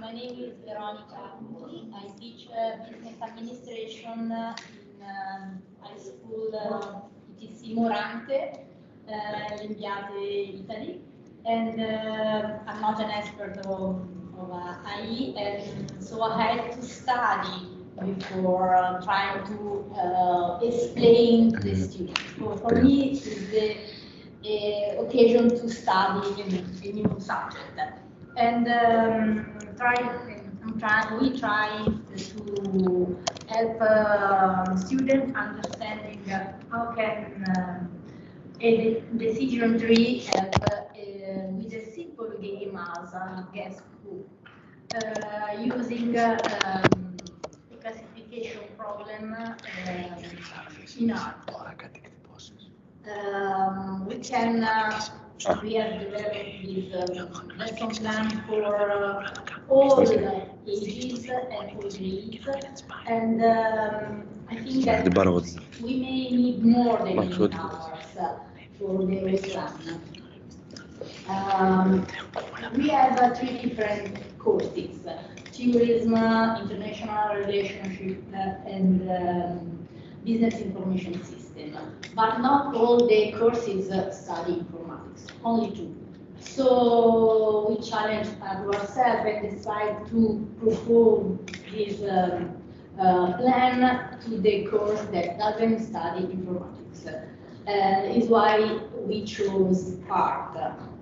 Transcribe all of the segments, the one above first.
My name is Veronica. I teach business administration in high school ITC Morante, Limpiate, Italy. And I'm not an expert of IE, and so I had to study before trying to explain to the students. So for me, it is the occasion to study a new subject. And we try to help students understanding how can a decision tree help with a simple game as guess who, using a classification problem in art. We can we have developed this lesson plan for all ages and all grades, and I think that we may need more than 8 hours for the lesson. We have 3 different courses: tourism, international relationship, and business information system. But not all the courses study informatics, only 2. So we challenged ourselves and decided to propose this plan to the course that doesn't study informatics. Is why we chose art,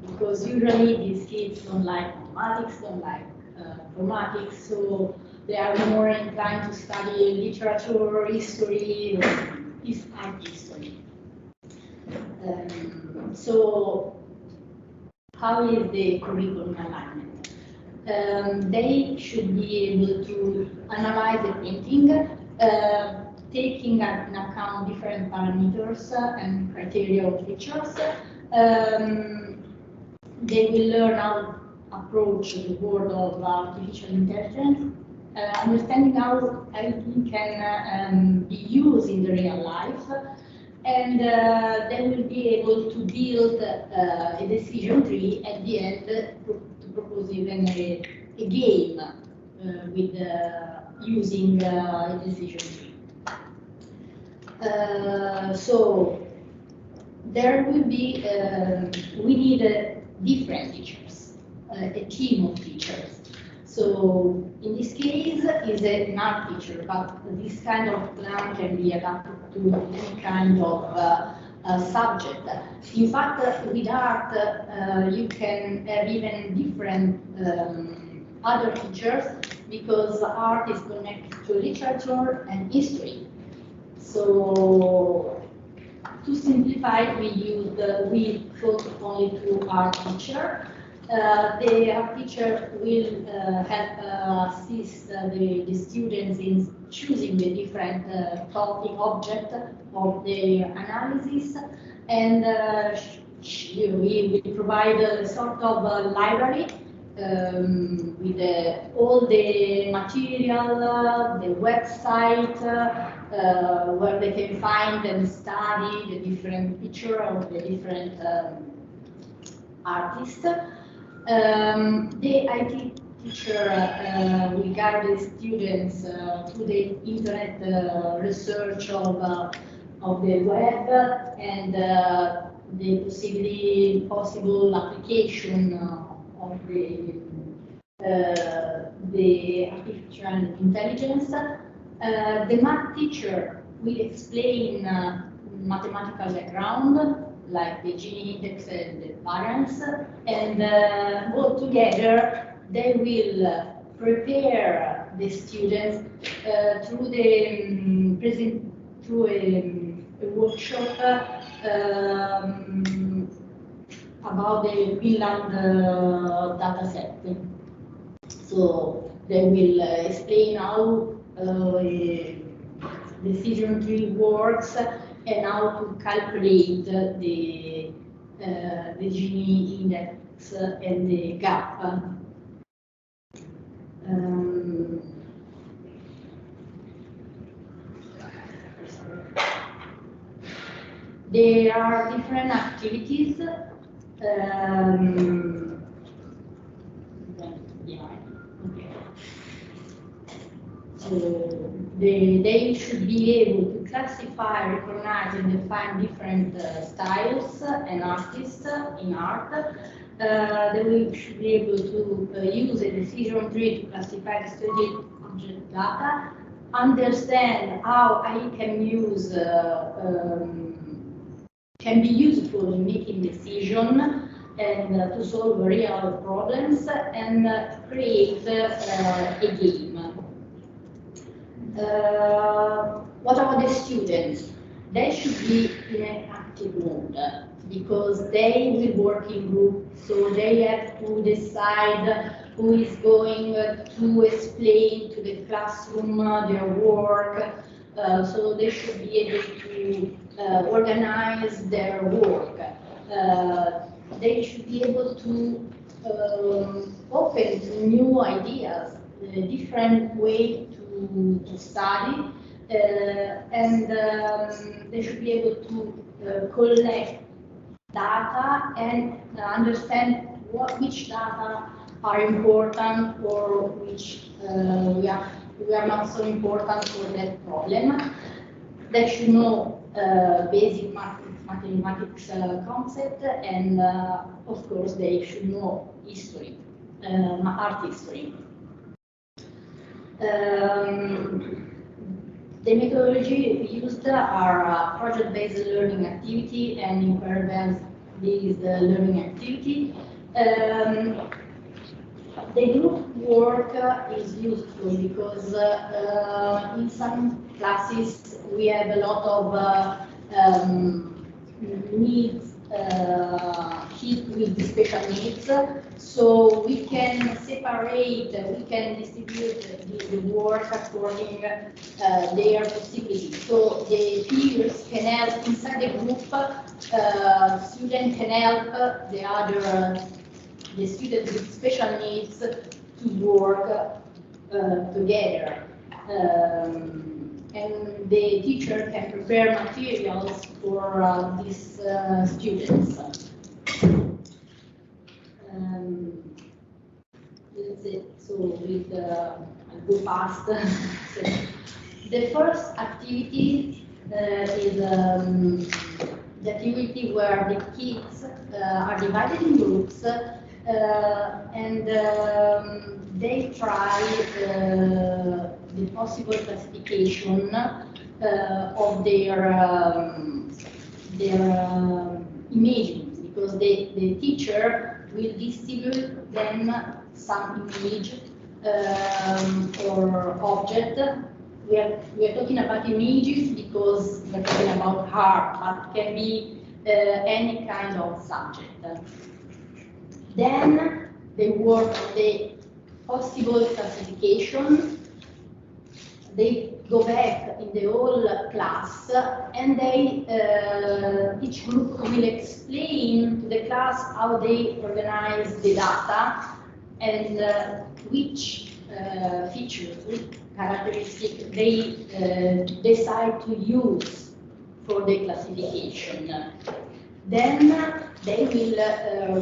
because usually these kids don't like mathematics, don't like informatics, so they are more inclined to study literature, history, or art history. So how is the curriculum alignment? They should be able to analyze the painting, taking into account different parameters and criteria of features. They will learn how to approach the world of artificial intelligence, understanding how IT can be used in the real life, and they will be able to build a decision tree at the end to propose even a game with using a decision tree. So there will be, we need different teachers, a team of teachers. So in this case, is an art teacher, but this kind of plan can be adapted to any kind of subject. In fact, with art, you can have even different other teachers, because art is connected to literature and history. So to simplify, we focus only to art teacher. The art teacher will help assist the students in choosing the different topic object of the analysis, and we will provide a sort of library with all the material, the website, where they can find and study the different picture of the different artists. The IT teacher will guide the students through the internet research of the web and the possible application of the artificial intelligence. The math teacher will explain mathematical background, like the Gini index and the variance, and all together they will prepare the students through a workshop about the Finland data set. So they will explain how decision tree works and how to calculate the Gini index and the gap. There are different activities. they should be able to classify, recognize, and define different styles and artists in art. They should be able to use a decision tree to classify the studied object data, understand how I can use can be useful in making decision and to solve real problems and create a game. What about the students? They should be in an active mode because they will work in group, so they have to decide who is going to explain to the classroom their work. So they should be able to organize their work. They should be able to open to new ideas, a different way to study, and they should be able to collect data and understand which data are important or which we are not so important for that problem. They should know basic mathematics concept, and of course they should know history, art history. The methodology used are project-based learning activity and inquiry-based learning activity. The group work is useful because in some classes we have a lot of needs, kids with special needs, so we can separate, we can distribute the work according their possibilities. So the peers can help inside the group, students can help the students with special needs to work together. And the teacher can prepare materials for these students. That's it. So I'll go fast. So the first activity is the activity where the kids are divided in groups and they try the possible classification of their images, because the teacher will distribute them some image or object. We are talking about images because we are talking about art, but it can be any kind of subject. Then they work on the possible classification. They go back in the whole class and they each group will explain to the class how they organize the data and which features, which characteristics they decide to use for the classification. Then they will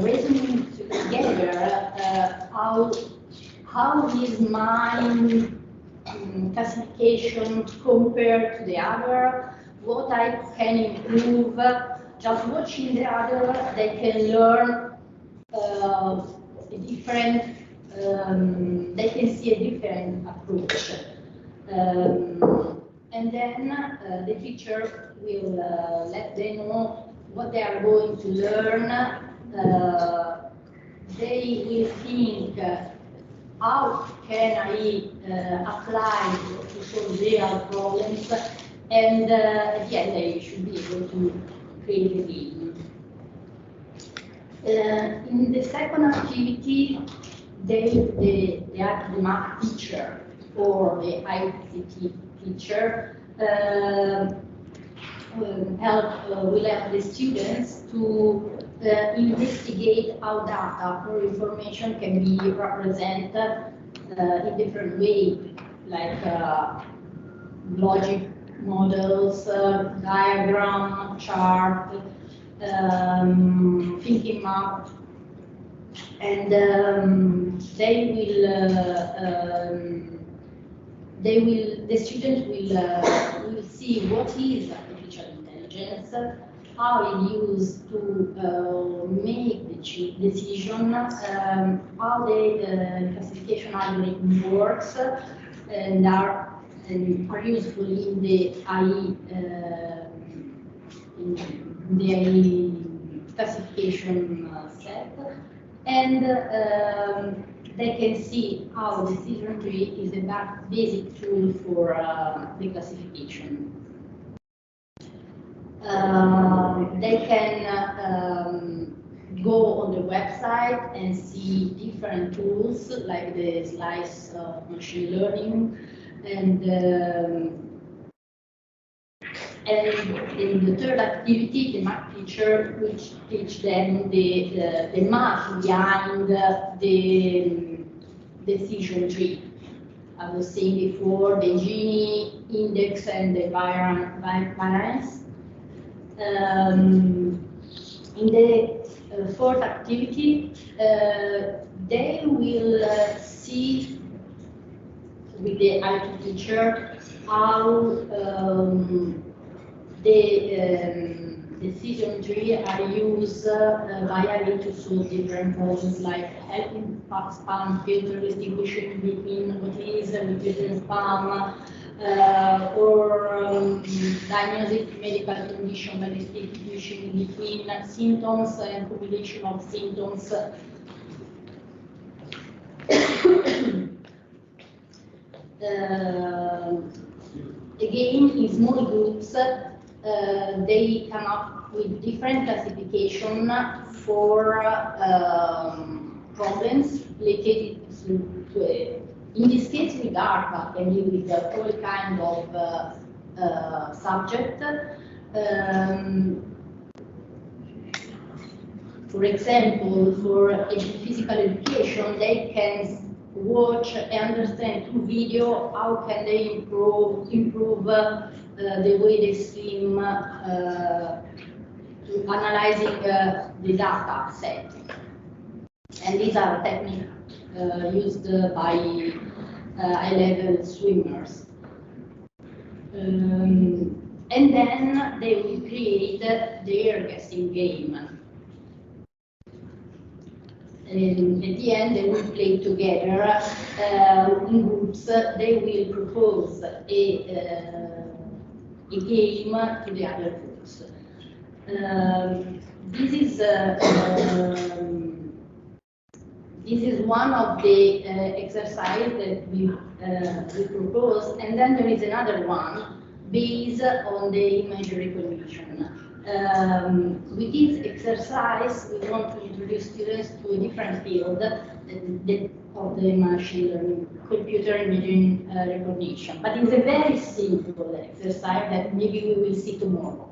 reason together how is my classification compared to the other, what I can improve. Just watching the other, they can learn a different, they can see a different approach. And then the teacher will let them know what they are going to learn. They will think, how can I apply to solve real problems, and at the end they should be able to create a game. In the second activity, the math teacher or the ICT teacher will help the students to investigate how data or information can be represented in different ways, like logic models, diagram, chart, thinking map, and they will the student will see what is artificial intelligence, how it used to make the decision, how the classification algorithm works, and are useful in the AI classification set, and they can see how decision tree is a basic tool for the classification. They can go on the website and see different tools like the slice of machine learning, and in the third activity, the math teacher will teach them the math behind the decision tree. I was saying before, the Gini index and the variance. In the fourth activity, they will see with the IT teacher how the decision tree are used by IT to solve different problems, like helping spam filter, distinguishing between what is and what isn't spam, or diagnosing medical condition by distinguishing between symptoms and combination of symptoms. Again, in small groups, they come up with different classification for problems related to in this case with ARPA, can be with all kind of subject. For example, for physical education, they can watch and understand through video how can they improve the way they swim to analyzing the data set. And these are techniques used by high-level swimmers. And then they will create their guessing game. And at the end, they will play together in groups. They will propose a game to the other groups. This is one of the exercises that we propose, and then there is another one based on the image recognition. With this exercise, we want to introduce students to a different field of the machine learning, computer image recognition. But it's a very simple exercise that maybe we will see tomorrow.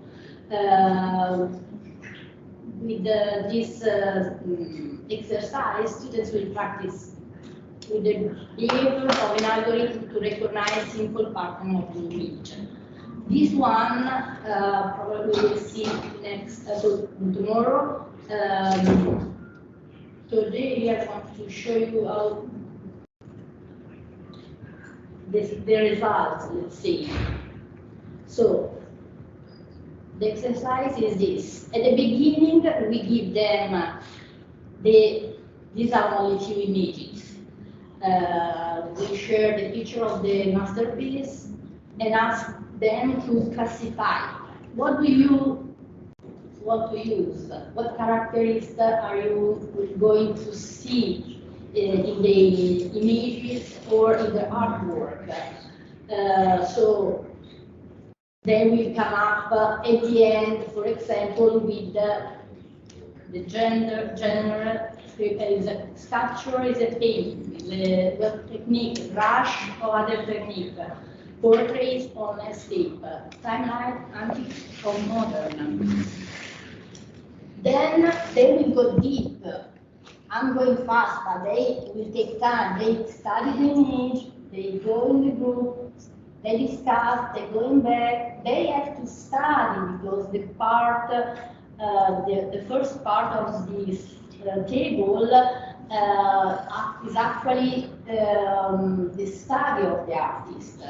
With this exercise, students will practice with the behavior of an algorithm to recognize simple pattern of the image. This one probably we'll see next tomorrow. Today I want to show you how the results, let's see. So the exercise is this. At the beginning, we give them these are only few images. We share the picture of the masterpiece and ask them to classify. What do you want to use? What characteristics are you going to see in the images or in the artwork? So they will come up at the end, for example, with the genre is a sculpture, is a painting, the technique, brush or other technique, portraits or landscape, timeline, antique or modern. Then they will go deep. I'm going fast, but they will take time. They study the image, they go in the group, they discuss, they're going back. They have to study because the part, the first part of this table is actually the study of the artist.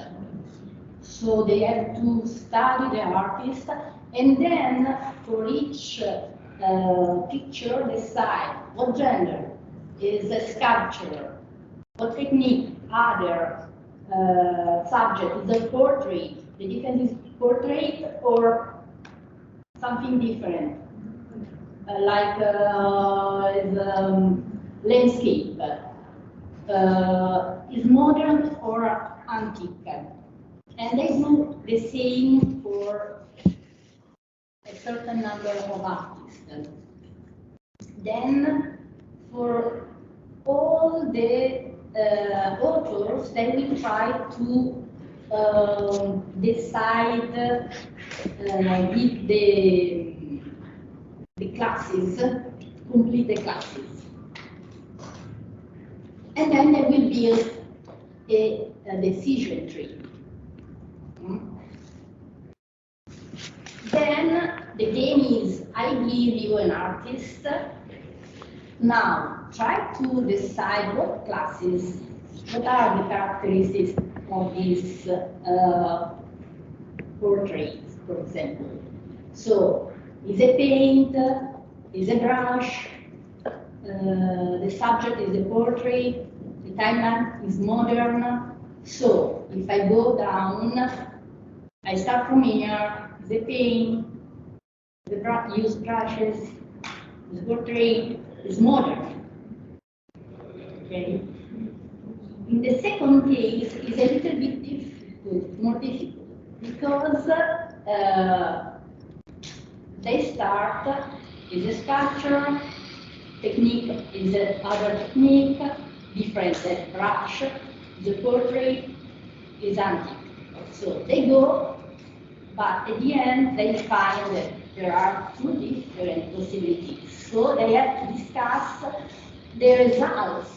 So they have to study the artist, and then for each picture decide what gender is a sculpture, what technique, other subject is a portrait. The difference is portrait or something different, like landscape. Is modern or antique, and they do the same for a certain number of artists. Then, for all the authors, they will try to decide with the classes, complete the classes. And then they will build a decision tree. Then the game is, I give you an artist. Now try to decide what classes, what are the characteristics of this portrait, for example. So, is a paint, is a brush, the subject is a portrait, the timeline is modern. So, if I go down, I start from here, the paint, the use brushes, the portrait is modern. Okay. In the second case, it's a little bit difficult, more difficult, because they start is a sculpture, technique is other technique, different brush, the portrait is antique. So they go, but at the end they find that there are two different possibilities. So they have to discuss the results.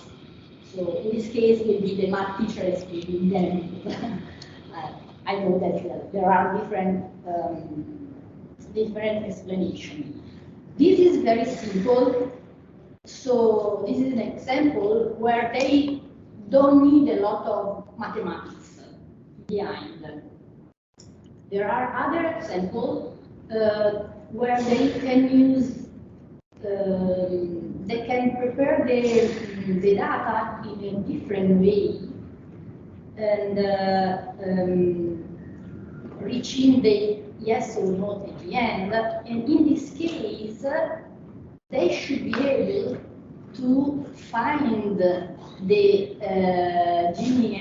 So in this case, will be the math teacher is giving them. I know that there are different explanations. This is very simple. So this is an example where they don't need a lot of mathematics behind. There are other examples where they can use, they can prepare the data in a different way and reaching the yes or no at the end. And in this case, they should be able to find the Gini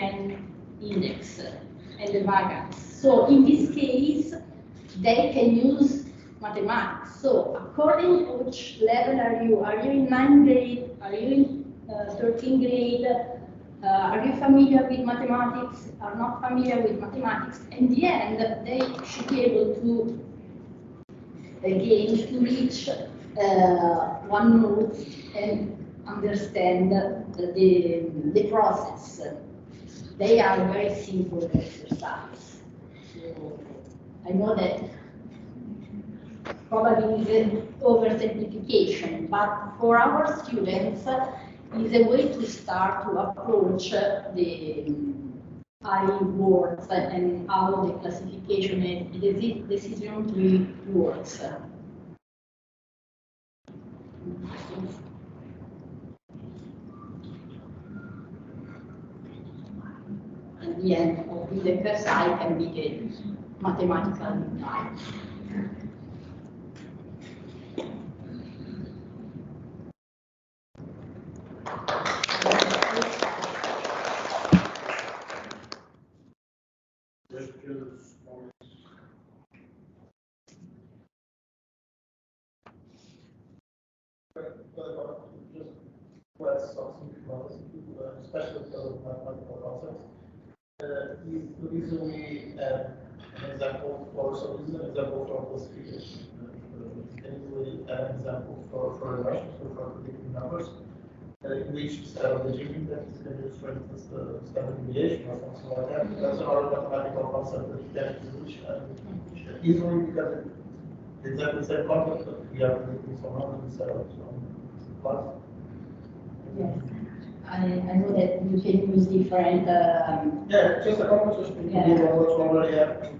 index and the variance. So in this case, they can use mathematics. So according to which level are you? Are you in 9th grade? Are you in 13th grade? Are you familiar with mathematics? Are not familiar with mathematics? In the end, they should be able to, again, to reach one node and understand the process. They are very simple exercise. So I know that probably is an oversimplification, but for our students, is a way to start to approach the high words and how the classification and the decision tree works. At the end of the exercise can be the mathematical type. Just request something especially for mathematical concepts. Is the reason we have an example for some reason, an example for classification. Can we have an example for relations or for predicting numbers? In which instead of the Gini that is going to for instance the standard deviation or something like that. That's another mathematical concept that we can use easily because it's exactly the same concept, but we are predicting some numbers instead of some plus. Yes. I know that you can use different. Yeah, just a conversation. Yeah. What's already happening.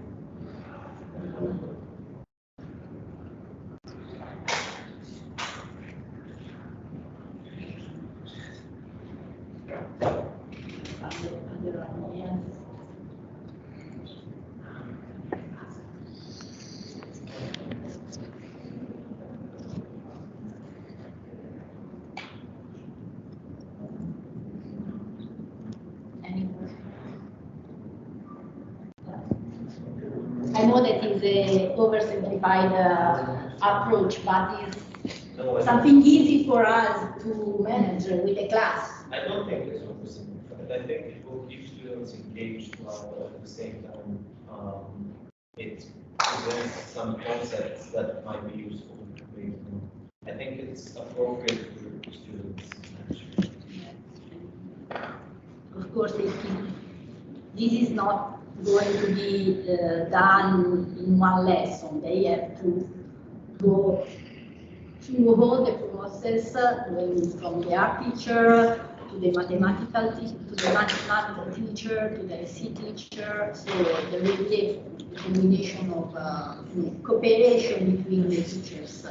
I know that is a oversimplified approach, but it's something easy for us to manage with a class. I don't think it's oversimplified. I think it will keep students engaged while at the same time it presents some concepts that might be useful. I think it's appropriate for students. Of course, this is not going to be done in one lesson. They have to go through all the process, from the art teacher to the mathematical teacher to the SC teacher. So there will be a combination of cooperation between the teachers.